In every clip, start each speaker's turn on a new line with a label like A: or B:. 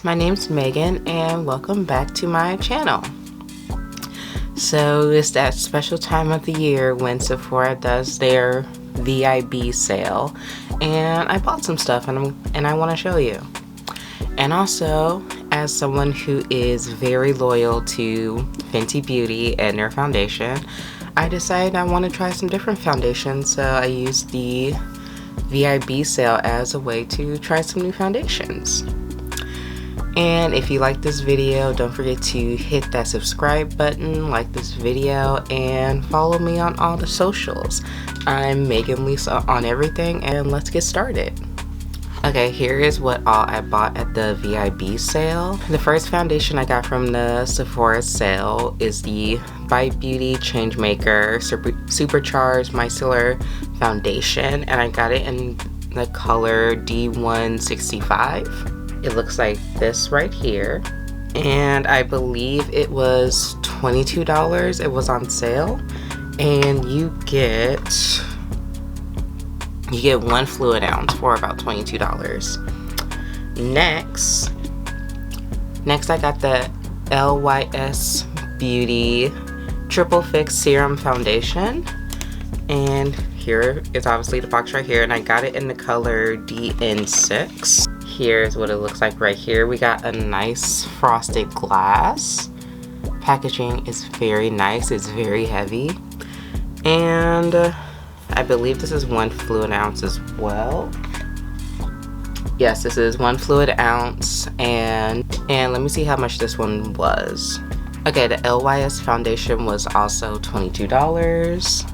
A: guys, my name's Megan and welcome back to my channel. So it's that special time of the year when Sephora does their VIB sale, and I bought some stuff and I want to show you. And also, as someone who is very loyal to Fenty Beauty and their foundation, I decided I want to try some different foundations, so I used the VIB sale as a way to try some new foundations. And if you like this video, don't forget to hit that subscribe button, like this video, and follow me on all the socials. I'm Megan Lisa on everything, and let's get started. Okay, here is what all I bought at the VIB sale. The first foundation I got from the Sephora sale is the VIB Beauty Changemaker Supercharged Micellar Foundation, and I got it in the color D165. It looks like this right here, and I believe it was $22. It was on sale, and you get one fluid ounce for about $22. Next I got the LYS Beauty Triple Fix Serum Foundation, and here is obviously the box right here, and I got it in the color DN6. Here's what it looks like right here. We got a nice frosted glass. Packaging is very nice. It's very heavy, and I believe this is 1 fluid ounce as well. Yes, this is 1 fluid ounce, and let me see how much this one was. Okay, the LYS foundation was also $22.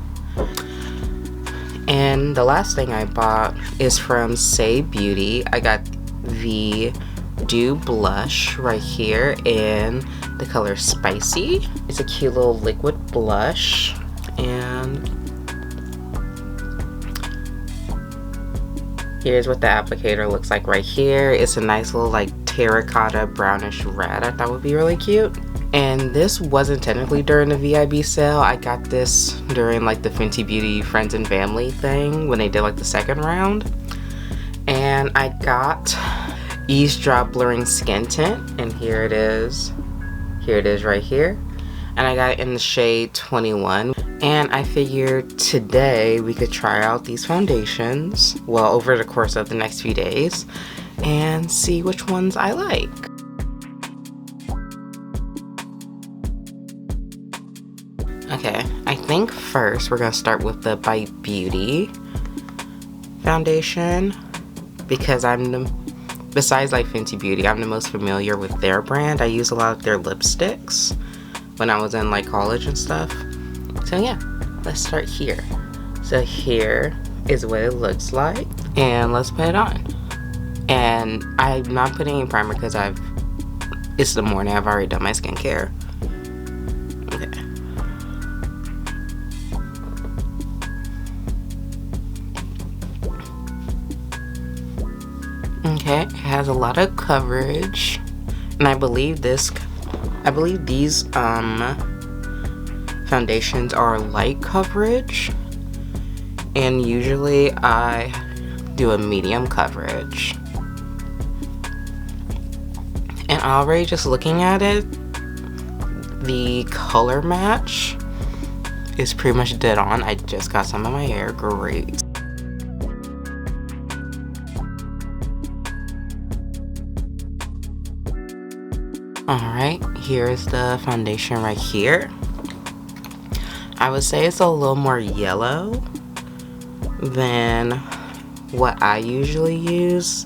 A: And the last thing I bought is from Saie Beauty. I got the Dew Blush right here in the color Spicy. It's a cute little liquid blush, and here's what the applicator looks like right here. It's a nice little like terracotta brownish red. I thought would be really cute. And this wasn't technically during the VIB sale. I got this during like the Fenty Beauty Friends and Family thing when they did like the second round. And I got EAZE Drop Blurring Skin Tint, and here it is. Here it is right here. And I got it in the shade 21. And I figured today we could try out these foundations, well, over the course of the next few days, and see which ones I like. Okay, I think first we're gonna start with the VIB Beauty foundation, because besides like Fenty Beauty, I'm the most familiar with their brand. I use a lot of their lipsticks when I was in like college and stuff. So yeah, let's start here. So here is what it looks like, and let's put it on. And I'm not putting any primer because it's the morning, I've already done my skincare. Okay. Okay, it has a lot of coverage, and I believe these foundations are light coverage, and usually I do a medium coverage. And already just looking at it, the color match is pretty much dead on. I just got some in my hair. Great. Alright, here's the foundation right here. I would say it's a little more yellow than what I usually use.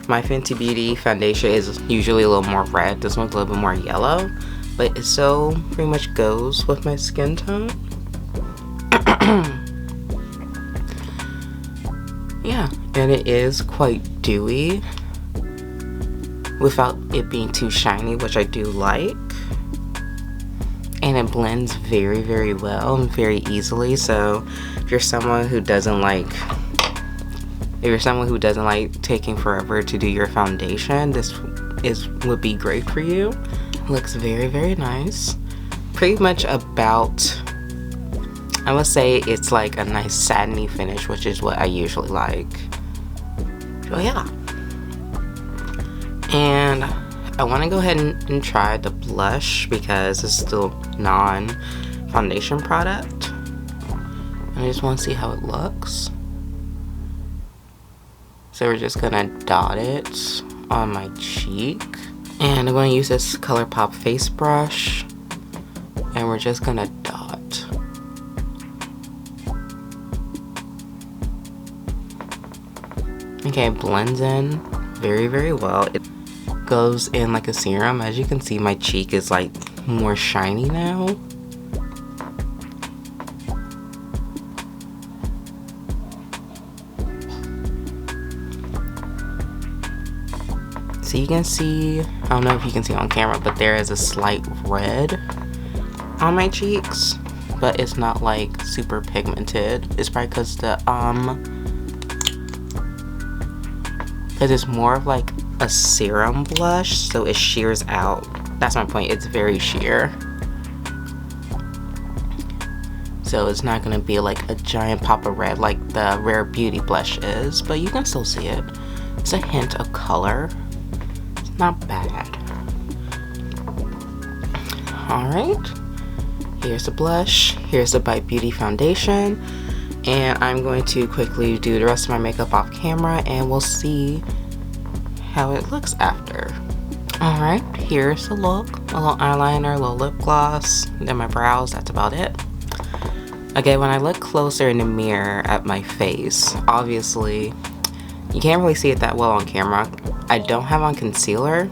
A: My Fenty Beauty foundation is usually a little more red. This one's a little bit more yellow, but it still pretty much goes with my skin tone. Yeah, and it is quite dewy without it being too shiny, which I do like. And it blends very, very well and very easily. So if you're someone who doesn't like taking forever to do your foundation, this would be great for you. It looks very, very nice. Pretty much about, I would say it's like a nice satiny finish, which is what I usually like. So yeah. And I want to go ahead and try the blush because it's still non-foundation product. And I just want to see how it looks. So we're just gonna dot it on my cheek. And I'm going to use this ColourPop face brush. And we're just gonna dot. Okay, it blends in very, very well. It goes in like a serum. As you can see, my cheek is like more shiny now. So you can see, I don't know if you can see on camera, but there is a slight red on my cheeks, but it's not like super pigmented. It's probably because it's more of like a serum blush, so it shears out. That's my point, it's very sheer. So it's not gonna be like a giant pop of red like the Rare Beauty blush is, but you can still see it. It's a hint of color. It's not bad. Alright. Here's the blush. Here's the VIB Beauty foundation. And I'm going to quickly do the rest of my makeup off camera and we'll see how it looks after. Alright, here's the look. A little eyeliner, a little lip gloss, then my brows, that's about it. Okay, when I look closer in the mirror at my face, obviously, you can't really see it that well on camera. I don't have on concealer,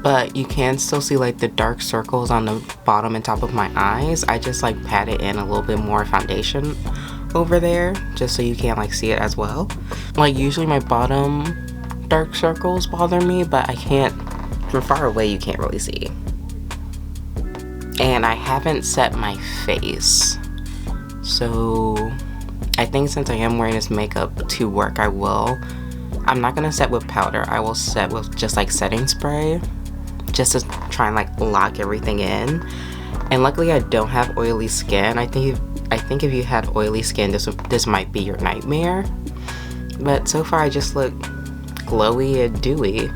A: but you can still see like the dark circles on the bottom and top of my eyes. I just like patted in a little bit more foundation over there just so you can't like see it as well. Like usually my bottom dark circles bother me, but I can't, from far away you can't really see. And I haven't set my face, so I think since I am wearing this makeup to work, I'm not gonna set with powder. I will set with just like setting spray, just to try and like lock everything in. And luckily I don't have oily skin. I think if you had oily skin, this might be your nightmare. But so far I just look glowy and dewy.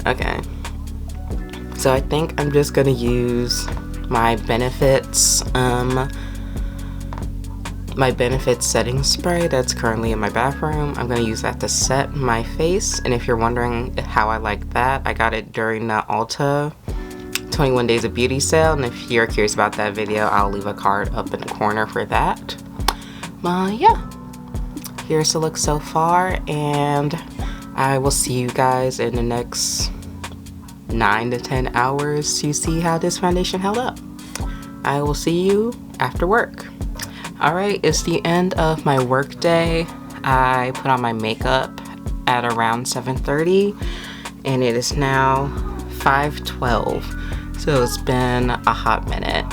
A: Okay. So I think I'm just gonna use my Benefits setting spray that's currently in my bathroom. I'm gonna use that to set my face. And if you're wondering how I like that, I got it during the Ulta 21 Days of Beauty sale, and if you're curious about that video, I'll leave a card up in the corner for that. Yeah, here's the look so far, and I will see you guys in the next 9 to 10 hours to see how this foundation held up. I will see you after work. Alright, it's the end of my work day. I put on my makeup at around 7:30 and it is now 5:12, so it's been a hot minute.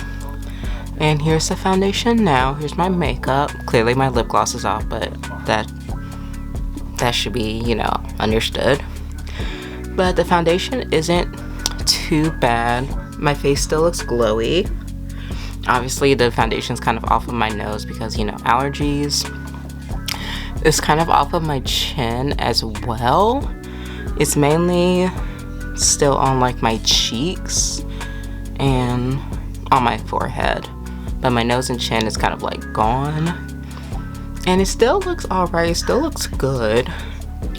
A: And here's the foundation now. Here's my makeup. Clearly my lip gloss is off, but that should be, you know, understood. But the foundation isn't too bad. My face still looks glowy. Obviously the foundation's kind of off of my nose because, you know, allergies. It's kind of off of my chin as well. It's mainly still on like my cheeks and on my forehead, but my nose and chin is kind of like gone. And it still looks alright, it still looks good.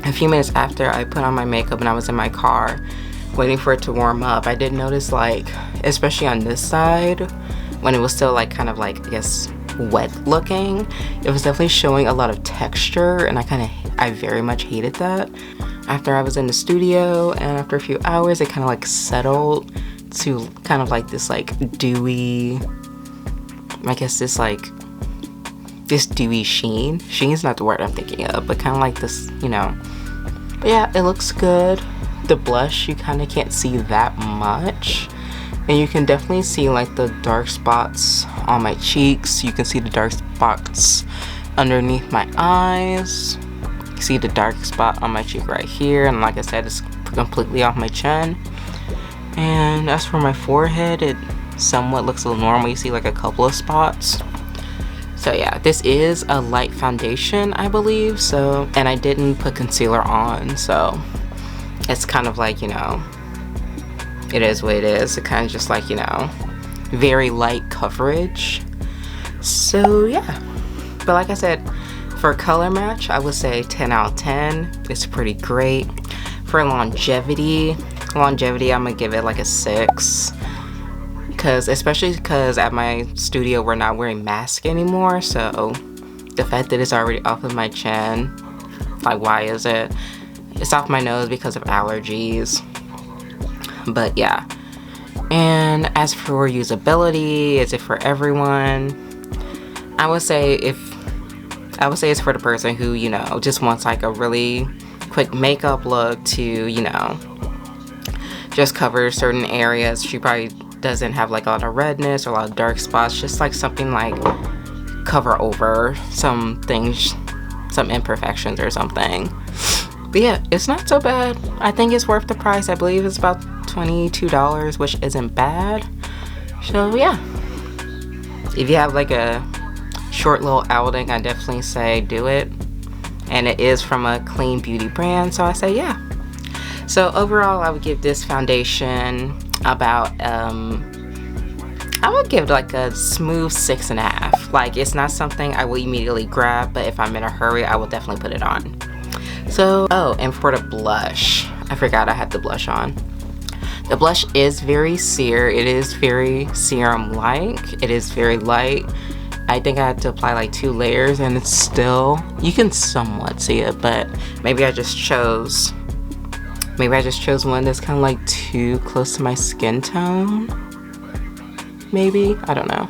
A: A few minutes after I put on my makeup and I was in my car waiting for it to warm up, I did notice, like, especially on this side, when it was still like kind of like, I guess, wet looking, it was definitely showing a lot of texture, and I very much hated that. After I was in the studio and after a few hours, it kind of like settled to kind of like this like dewy, I guess this dewy sheen. Sheen's not the word I'm thinking of, but kind of like this, you know. But yeah, it looks good. The blush, you kind of can't see that much. And you can definitely see like the dark spots on my cheeks. You can see the dark spots underneath my eyes. You see the dark spot on my cheek right here. And like I said, it's completely off my chin. And as for my forehead, it somewhat looks a little normal. You see like a couple of spots. So yeah, this is a light foundation, I believe. So, and I didn't put concealer on, so it's kind of like, you know, it is what it is. It kind of just like, you know, very light coverage. So yeah, but like I said, for color match, I would say 10 out of 10. It's pretty great. For longevity, I'm gonna give it like a 6. Especially because at my studio we're not wearing masks anymore, so the fact that it's already off of my chin, like, why is it? It's off my nose because of allergies. But yeah. And as for usability, is it for everyone? I would say it's for the person who, you know, just wants like a really quick makeup look to, you know, just cover certain areas. She probably doesn't have like a lot of redness or a lot of dark spots, just like something like cover over some things, some imperfections or something. But yeah, it's not so bad. I think it's worth the price. I believe it's about $22, which isn't bad. So yeah, if you have like a short little outing, I definitely say do it. And it is from a clean beauty brand, so I say yeah. So overall, I would give this foundation about I would give it like a smooth 6.5. Like, it's not something I will immediately grab, but if I'm in a hurry, I will definitely put it on. So, oh, and for the blush, I forgot I had the blush on. The blush is very sear. It is very serum-like. It is very light. I think I had to apply like 2 layers, and it's still, you can somewhat see it, but maybe I just chose one that's kind of like too close to my skin tone. Maybe, I don't know.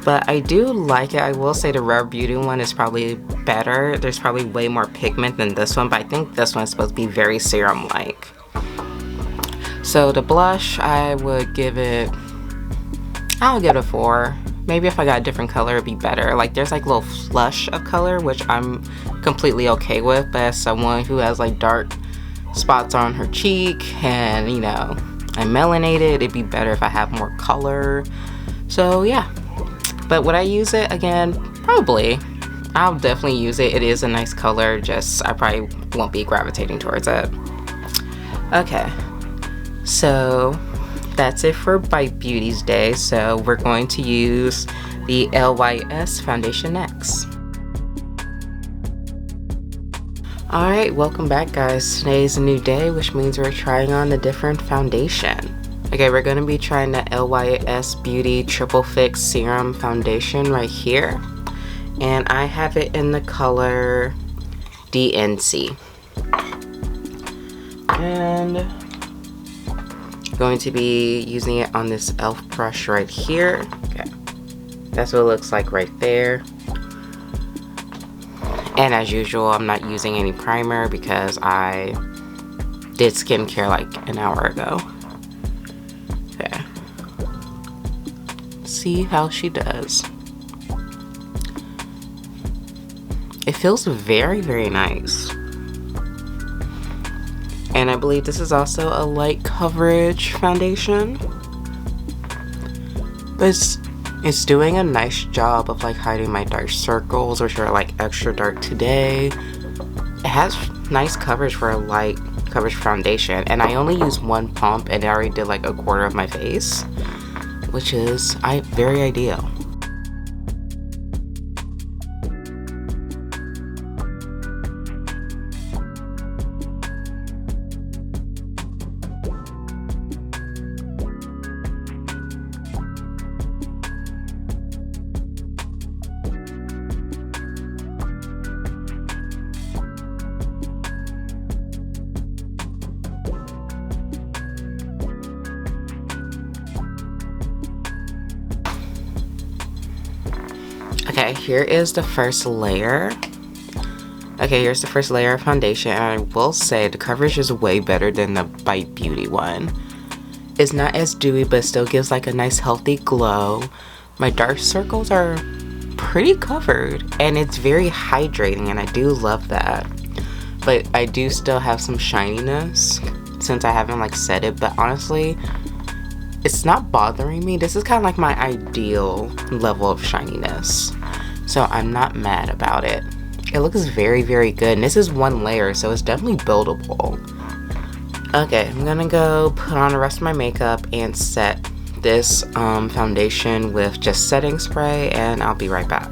A: But I do like it. I will say the Rare Beauty one is probably better. There's probably way more pigment than this one, but I think this one's supposed to be very serum-like. So the blush, I would give it, I'll give it a 4. Maybe if I got a different color, it'd be better. Like, there's like a little flush of color, which I'm completely okay with, but as someone who has like dark spots on her cheek and, you know, I'm melanated, it'd be better if I have more color. So yeah, but would I use it again? Probably. I'll definitely use it. It is a nice color, just I probably won't be gravitating towards it. Okay, so that's it for Bite Beauty's day. So we're going to use the LYS foundation next. Alright, welcome back guys. Today's a new day, which means we're trying on a different foundation. Okay, we're going to be trying the LYS Beauty Triple Fix Serum Foundation right here. And I have it in the color DNC. And I'm going to be using it on this e.l.f. brush right here. Okay, that's what it looks like right there. And as usual, I'm not using any primer because I did skincare like an hour ago. Okay. See how she does. It feels very, very nice. And I believe this is also a light coverage foundation. But it's doing a nice job of like hiding my dark circles, which are like extra dark today. It has nice coverage for a light coverage foundation, and I only use 1 pump and it already did like 1/4 of my face, which is very ideal. Okay, here is the first layer. Okay, here's the first layer of foundation, and I will say the coverage is way better than the Bite Beauty one. It's not as dewy, but still gives like a nice healthy glow. My dark circles are pretty covered, and it's very hydrating, and I do love that. But I do still have some shininess since I haven't like set it, but honestly, it's not bothering me. This is kind of like my ideal level of shininess, so I'm not mad about it. It looks very, very good, and this is 1 layer, so it's definitely buildable. Okay, I'm gonna go put on the rest of my makeup and set this foundation with just setting spray, and I'll be right back.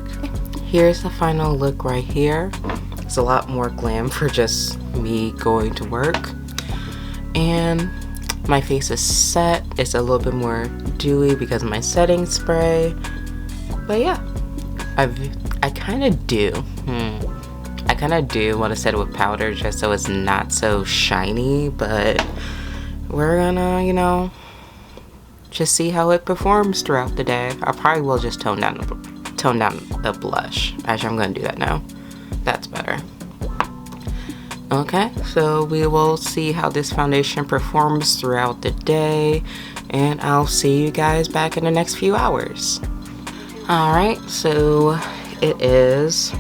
A: Here's the final look right here. It's a lot more glam for just me going to work. And my face is set. It's a little bit more dewy because of my setting spray. But yeah, I kind of do. I kind of do want to set it with powder just so it's not so shiny, but we're gonna, you know, just see how it performs throughout the day. I probably will just tone down the blush. Actually, I'm gonna do that now. That's better. Okay, so we will see how this foundation performs throughout the day, and I'll see you guys back in the next few hours. Alright, so it is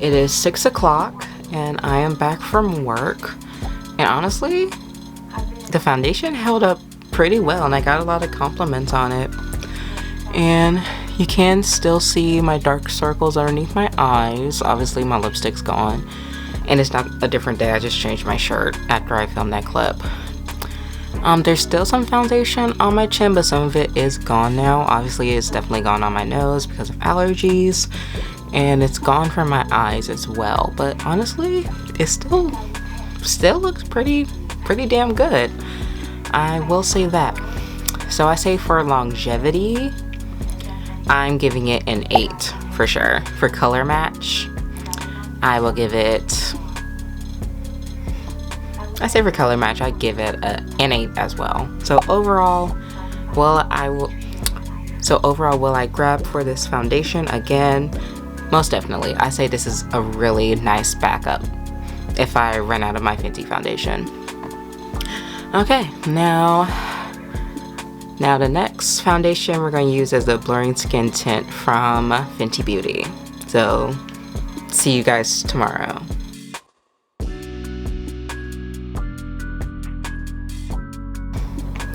A: 6 o'clock and I am back from work, and honestly the foundation held up pretty well and I got a lot of compliments on it. And you can still see my dark circles underneath my eyes. Obviously my lipstick's gone, and it's not a different day. I just changed my shirt after I filmed that clip. There's still some foundation on my chin, but some of it is gone now. Obviously it's definitely gone on my nose because of allergies, and it's gone from my eyes as well. But honestly, it still looks pretty damn good. I will say that. So I say for longevity, I'm giving it an 8 for sure. For color match, I will give it, I say for color match, I give it an 8 as well. So overall, will I grab for this foundation again? Most definitely. I say this is a really nice backup if I run out of my Fenty foundation. Okay, now the next foundation we're going to use is the Blurring Skin Tint from Fenty Beauty. So, see you guys tomorrow.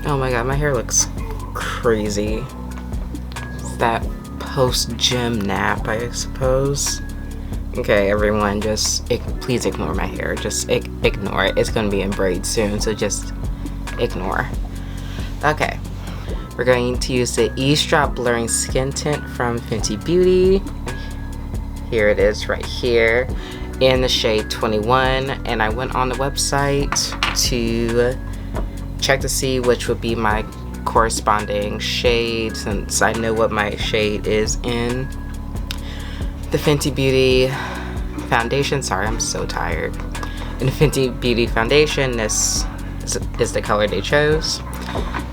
A: Oh my god, my hair looks crazy. It's that post-gym nap, I suppose. Okay, everyone, just please ignore my hair. Just ignore it. It's going to be in braids soon, so just ignore. Okay. We're going to use the EAZE Blurring Skin Tint from Fenty Beauty. Here it is right here in the shade 21. And I went on the website to check to see which would be my corresponding shade, since I know what my shade is in the Fenty Beauty foundation. Sorry, I'm so tired. In the Fenty Beauty foundation, this is the color they chose.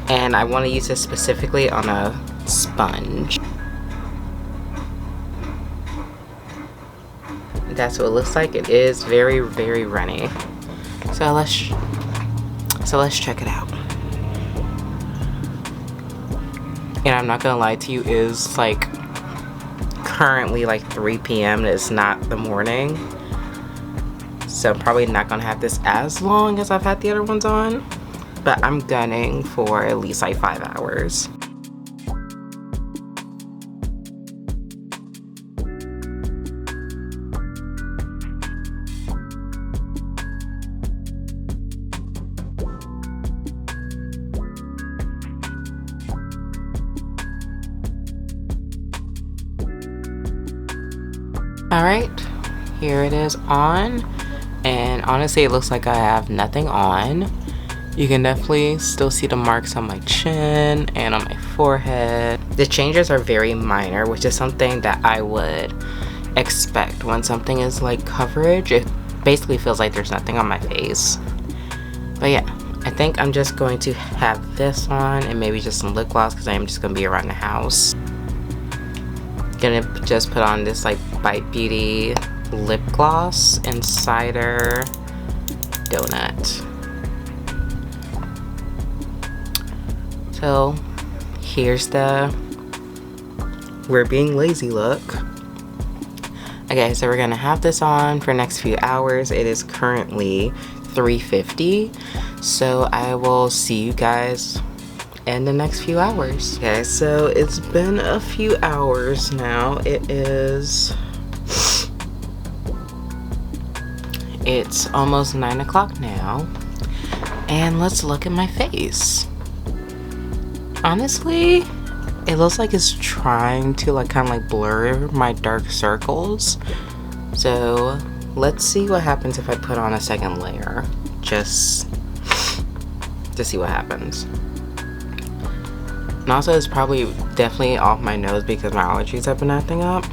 A: And I want to use this specifically on a sponge. That's what it looks like. It is very, very runny. So let's check it out. And I'm not gonna lie to you, it is like currently like 3 p.m. It's not the morning. So I'm probably not gonna have this as long as I've had the other ones on. But I'm gunning for at least like 5 hours. Alright, here it is on. And honestly, it looks like I have nothing on. You can definitely still see the marks on my chin and on my forehead. The changes are very minor, which is something that I would expect when something is like coverage. It basically feels like there's nothing on my face. But yeah, I think I'm just going to have this on and maybe just some lip gloss because I am just going to be around the house. Gonna just put on this like Bite Beauty lip gloss in Cider Donut. So here's the we're being lazy look. Okay, so we're gonna have this on for the next few hours. It is currently 3:50, so I will see you guys in the next few hours. Okay, so it's been a few hours now. It's almost 9 o'clock now, And let's look at my face. Honestly, it looks like it's trying to like kind of like blur my dark circles. So let's see what happens if I put on a second layer, just to see what happens. And also it's probably definitely off my nose because my allergies have been acting up.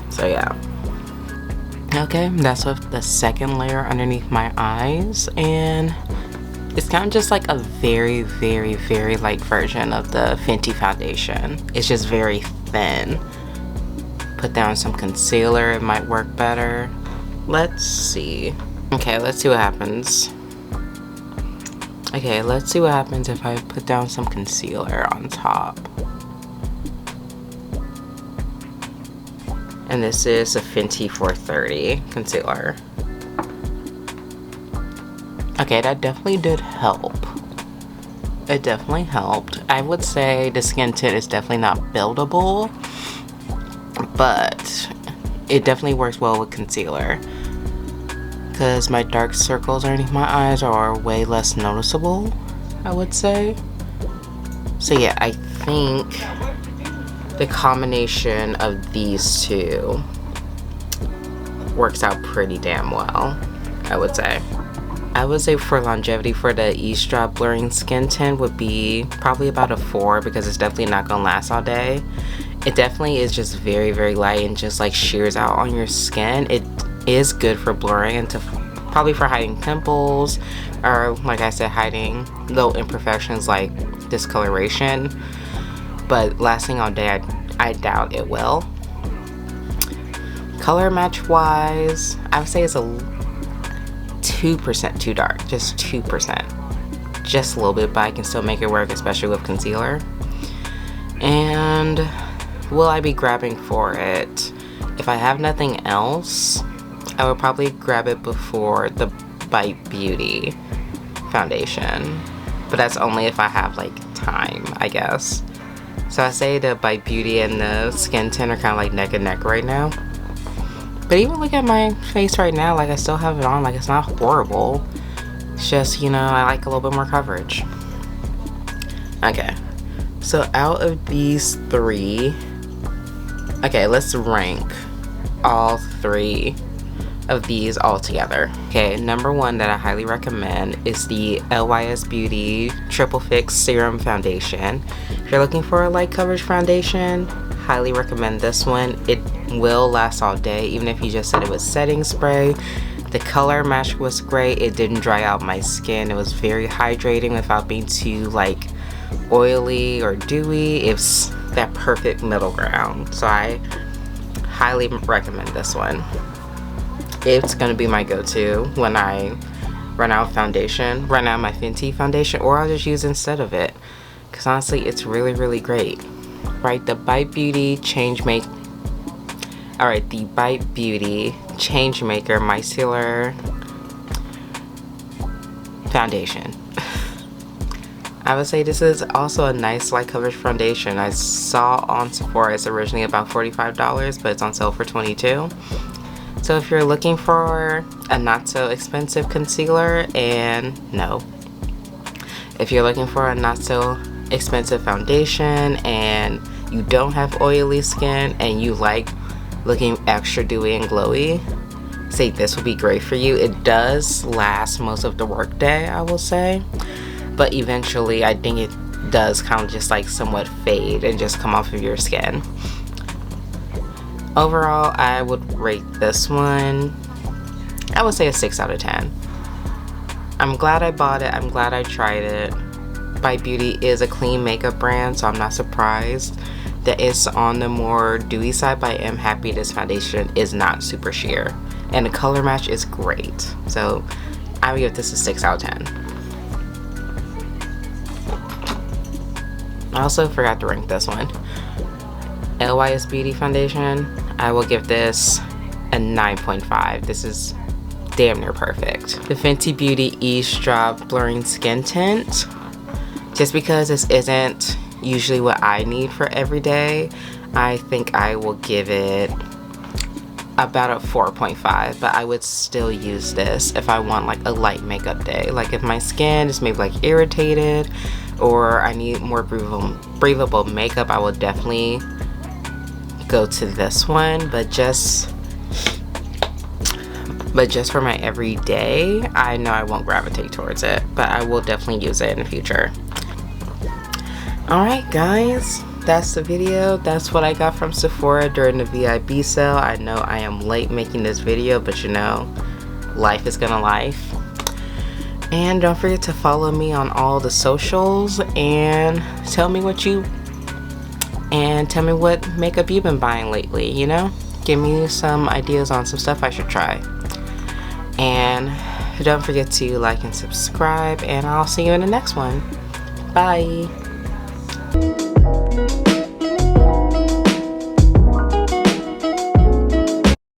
A: So yeah. Okay, that's with the second layer underneath my eyes, and it's kind of just like a very, very, very light version of the Fenty foundation. It's just very thin. Put down some concealer, it might work better. Let's see. Okay, let's see what happens. Okay, let's see what happens if I put down some concealer on top. And this is a Fenty 430 concealer. Okay, that definitely did help. It definitely helped. I would say the skin tint is definitely not buildable, but it definitely works well with concealer because my dark circles underneath my eyes are way less noticeable, I would say. So yeah, I think the combination of these two works out pretty damn well, I would say. I would say for longevity for the EAZE Drop Blurring Skin Tint would be probably about a 4 because it's definitely not gonna last all day. It definitely is just very, very light and just like shears out on your skin. It is good for blurring and probably for hiding pimples, or like I said, hiding little imperfections like discoloration. But lasting all day, I doubt it will. Color match wise, I would say it's a 2% too dark, just 2%. Just a little bit, but I can still make it work, especially with concealer. And will I be grabbing for it? If I have nothing else, I would probably grab it before the Bite Beauty foundation. But that's only if I have like time, I guess. So I say the Bite Beauty and the skin tint are kind of like neck and neck right now. But even look at my face right now, like I still have it on, like it's not horrible. It's just, you know, I like a little bit more coverage. Okay, so out of these three, okay, let's rank all three of these all together. Okay, number one that I highly recommend is the LYS Beauty Triple Fix Serum Foundation. If you're looking for a light coverage foundation, highly recommend this one. It will last all day, even if you just said it was setting spray. The color match was great. It didn't dry out my skin. It was very hydrating without being too like oily or dewy. It's that perfect middle ground. So I highly recommend this one. It's gonna be my go-to when I run out of foundation, run out of my Fenty foundation, or I'll just use instead of it. Because honestly, it's really, really great. Right, the Bite Beauty Changemaker. Alright, the Bite Beauty Changemaker Micellar Foundation. I would say this is also a nice light coverage foundation. I saw on Sephora it's originally about $45, but it's on sale for $22. So if you're looking for a not so expensive concealer, and no. If you're looking for a not so expensive foundation and you don't have oily skin and you like looking extra dewy and glowy, say this would be great for you. It does last most of the workday, I will say, but eventually I think it does kind of just like somewhat fade and just come off of your skin. Overall, I would rate this one, I would say a 6 out of 10. I'm glad I bought it. I'm glad I tried it. Bite Beauty is a clean makeup brand, so I'm not surprised that it's on the more dewy side, but I am happy this foundation is not super sheer. And the color match is great. So I would give this a 6 out of 10. I also forgot to rank this one. LYS Beauty foundation, I will give this a 9.5. This is damn near perfect. The Fenty Beauty EAZE Drop Blurring Skin Tint, just because this isn't usually what I need for every day, I think I will give it about a 4.5, but I would still use this if I want like a light makeup day. Like if my skin is maybe like irritated or I need more breathable makeup, I will definitely go to this one. But just for my everyday, I know I won't gravitate towards it, but I will definitely use it in the future. Alright guys, that's the video. That's what I got from Sephora during the VIB sale. I know I am late making this video, but you know, life is gonna life. And don't forget to follow me on all the socials and tell me what makeup you've been buying lately, you know? Give me some ideas on some stuff I should try. And don't forget to like and subscribe, and I'll see you in the next one. Bye.